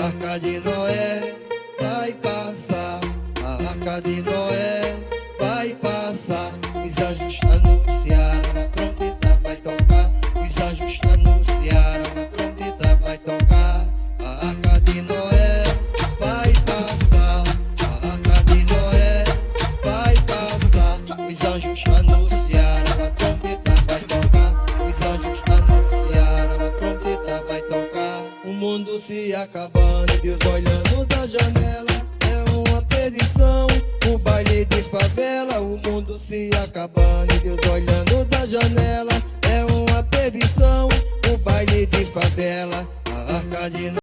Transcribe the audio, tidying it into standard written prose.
Arca de Noé vai passar, a Arca de Noé vai passar. Os anjos anunciaram, a trombeta vai tocar. Os anjos anunciaram, a trombeta vai tocar. A Arca de Noé vai passar, a Arca de Noé vai passar. Os anjos anunciaram, a trombeta vai tocar. Os anjos anunciaram, a trombeta vai tocar. O mundo se acabando e Deus olhando da janela. É uma perdição, o baile de favela. O mundo se acabando e Deus olhando da janela. É uma perdição, o baile de favela. A Arca de